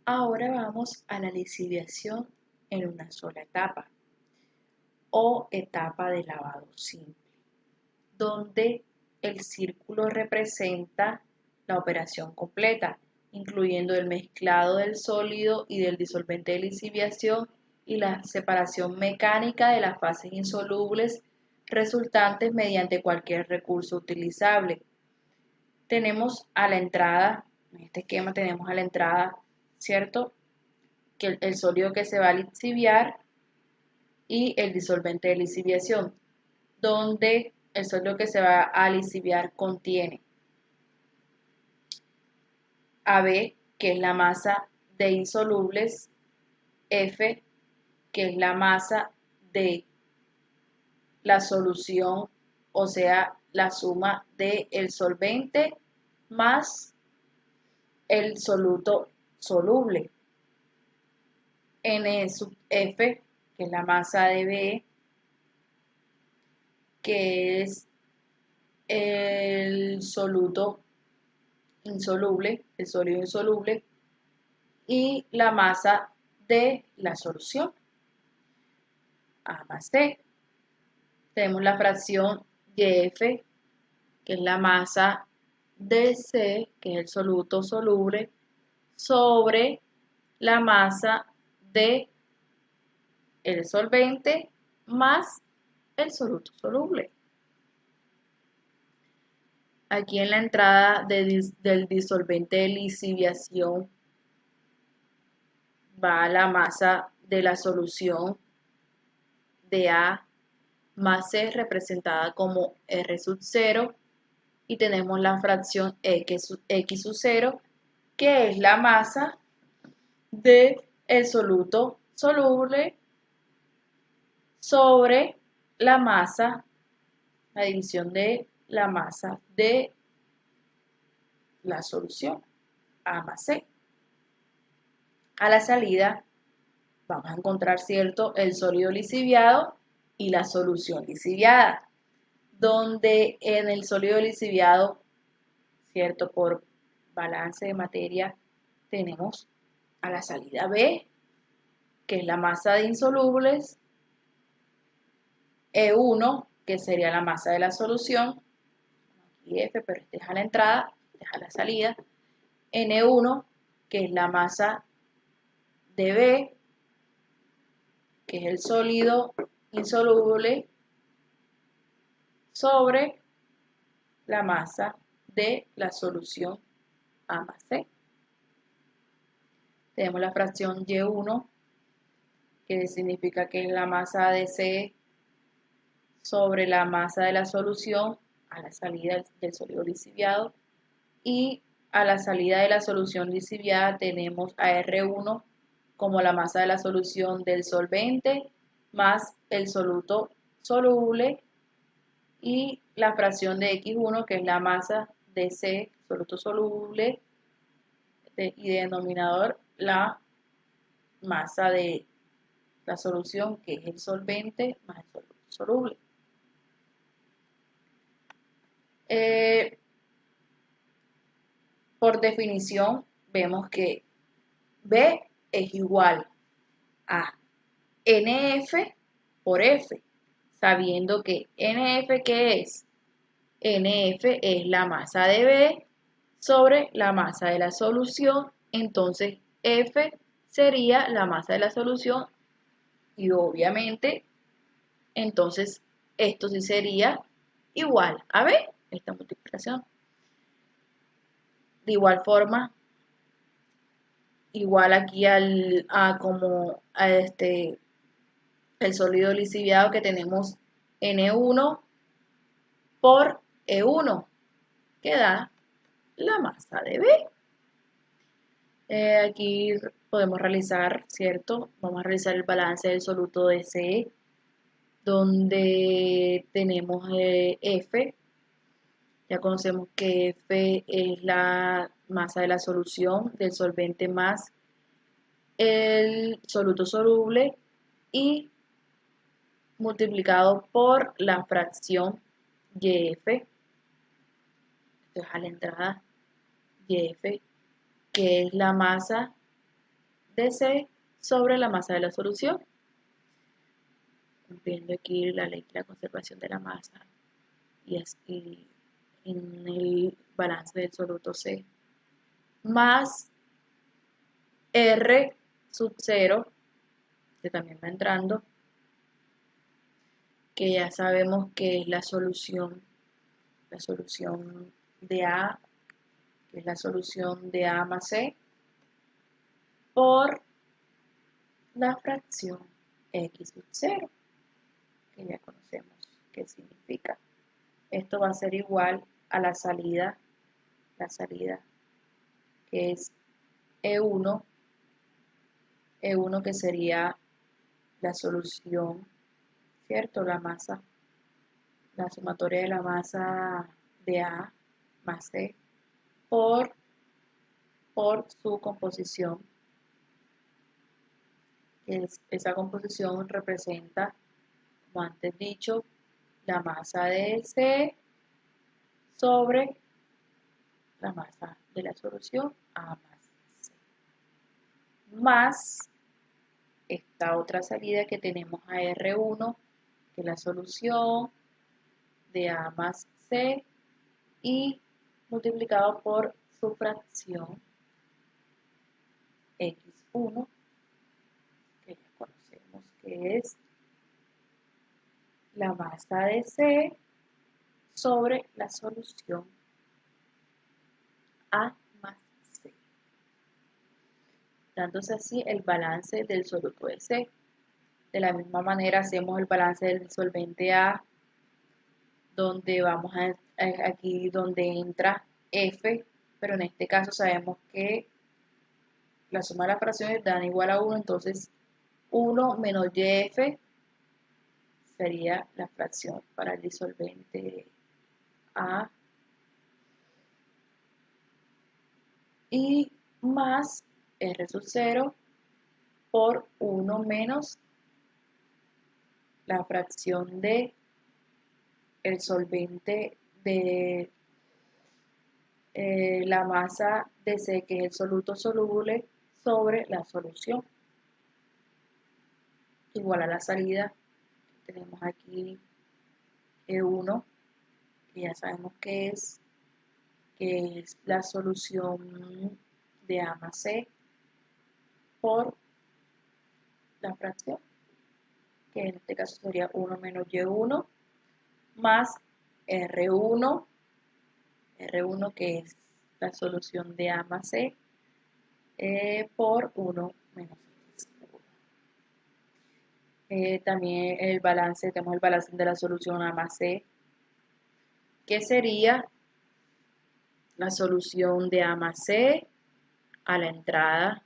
Ahora vamos a la lisiviación en una sola etapa o etapa de lavado simple, donde el círculo representa la operación completa, incluyendo el mezclado del sólido y del disolvente de lisiviación y la separación mecánica de las fases insolubles resultantes mediante cualquier recurso utilizable. Tenemos a la entrada, en este esquema tenemos a la entrada, ¿cierto? Que el sólido que se va a lisiviar y el disolvente de lisiviación, donde el sólido que se va a lisiviar contiene AB, que es la masa de insolubles, F, que es la masa de la solución, o sea, la suma del solvente más el soluto soluble, N sub F, que es la masa de B, que es el soluto insoluble, el sólido insoluble, y la masa de la solución, A más C. Tenemos la fracción YF, que es la masa de C, que es el soluto soluble, sobre la masa de el solvente más el soluto soluble. Aquí en la entrada del disolvente de lisiviación va la masa de la solución de A más C representada como R sub 0 y tenemos la fracción X sub 0 que es la masa del soluto soluble sobre la masa, la división de la masa de la solución A más C. A la salida vamos a encontrar, ¿cierto?, el sólido lisiviado y la solución lisiviada, donde en el sólido lisiviado, ¿cierto?, por balance de materia, tenemos a la salida B, que es la masa de insolubles, E1, que sería la masa de la solución, y F, pero este es a la entrada, este es a la salida, N1, que es la masa de B, que es el sólido insoluble, sobre la masa de la solución A más C. Tenemos la fracción Y1, que significa que es la masa de C sobre la masa de la solución a la salida del sólido lisiviado. Y a la salida de la solución lisiviada tenemos a R1 como la masa de la solución del solvente más el soluto soluble y la fracción de X1 que es la masa de C, soluto soluble, y de denominador la masa de la solución que es el solvente más el soluto soluble. Por definición vemos que B es igual a NF por F, sabiendo que NF, ¿qué es? NF es la masa de B sobre la masa de la solución, entonces F sería la masa de la solución y obviamente entonces esto sí sería igual a B, esta multiplicación. De igual forma, igual aquí el sólido lisiviado que tenemos N1 por E1, que da la masa de B. Aquí podemos realizar, ¿cierto? Vamos a realizar el balance del soluto de C, donde tenemos F. Ya conocemos que F es la masa de la solución del solvente más el soluto soluble y multiplicado por la fracción YF, esto es a la entrada YF, que es la masa de C sobre la masa de la solución, cumpliendo aquí la ley de la conservación de la masa y así en el balance del soluto C, más R sub 0, que también va entrando, que ya sabemos que es la solución de A, que es la solución de A más C, por la fracción X sub 0, que ya conocemos qué significa. Esto va a ser igual a la salida que es E1 que sería la solución, ¿cierto? La masa, la sumatoria de la masa de A más C por su composición, que esa composición representa, como antes dicho, la masa de C sobre la masa de la solución A más C, más esta otra salida que tenemos a R1, que es la solución de A más C, y multiplicado por su fracción X1, que ya conocemos que es la masa de C sobre la solución A más C, dándose así el balance del soluto de C. De la misma manera hacemos el balance del disolvente A, donde vamos a aquí donde entra F, pero en este caso sabemos que la suma de las fracciones dan igual a 1, entonces 1 menos YF sería la fracción para el disolvente A, y más R sub 0 por 1 menos la fracción de el solvente de la masa de C, que es el soluto soluble, sobre la solución, igual a la salida. Tenemos aquí E1, que ya sabemos que es la solución de A más C por la fracción, que en este caso sería 1 menos Y1, más R1, que es la solución de A más C, por 1 menos X1. También tenemos el balance de la solución A más C, que sería la solución de A más C a la entrada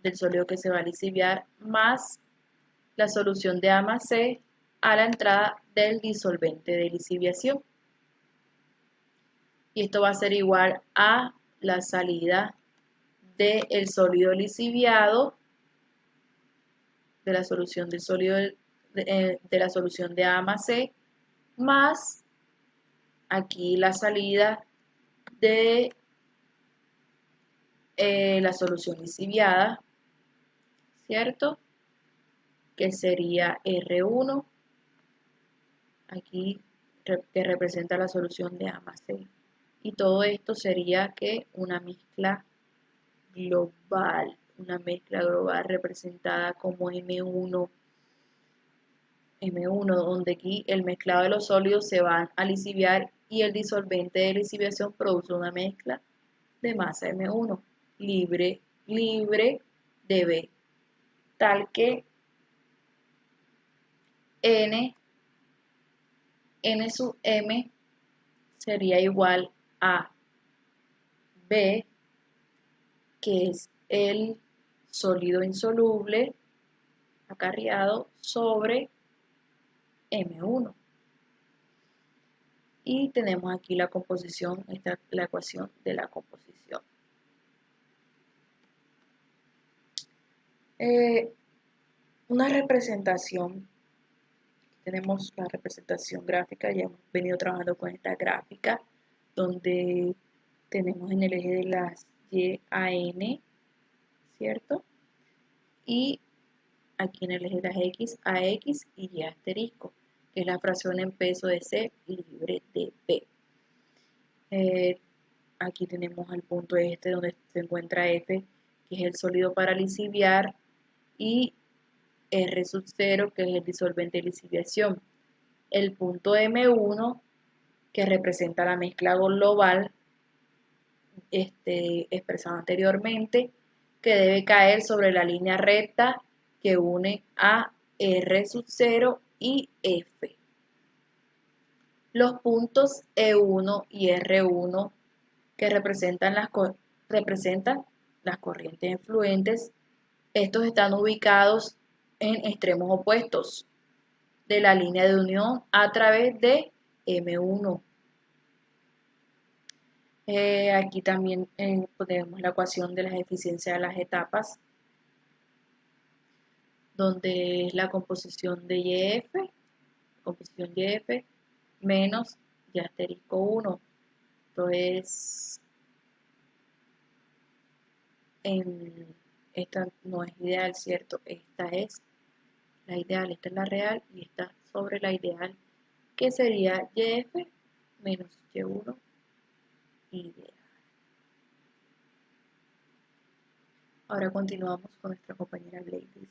del sólido que se va a lisiviar, más la solución de A más C a la entrada del disolvente de lisiviación. Y esto va a ser igual a la salida del sólido lisiviado, de la solución del sólido de la solución de A más C, más aquí la salida de la solución lisiviada, ¿cierto? Que sería R1, aquí que representa la solución de A más C. Y todo esto sería que una mezcla global representada como M1, donde aquí el mezclado de los sólidos se van a lisiviar y el disolvente de lisiviación produce una mezcla de masa M1 libre de B, tal que N sub M sería igual a B, que es el sólido insoluble acarreado sobre M1. Y tenemos aquí la composición, esta es la ecuación de la composición. Una representación, tenemos la representación gráfica, ya hemos venido trabajando con esta gráfica, donde tenemos en el eje de las y a n, ¿cierto? Y aquí en el eje de las x, a x y y asterisco, que es la fracción en peso de C libre de P. Aquí tenemos el punto este donde se encuentra F, que es el sólido para lisiviar, y R sub 0, que es el disolvente de lisiviación. El punto M1, que representa la mezcla global, expresado anteriormente, que debe caer sobre la línea recta que une a R sub 0 y F. Los puntos E1 y R1, que representan las corrientes influentes, estos están ubicados en extremos opuestos de la línea de unión a través de M1. Aquí también tenemos la ecuación de las eficiencias de las etapas, donde es la composición de YF menos Y asterisco 1. Entonces, esta no es ideal, ¿cierto? Esta es la ideal, esta es la real y esta sobre la ideal, que sería YF menos Y1 ideal. Ahora continuamos con nuestra compañera Gladys.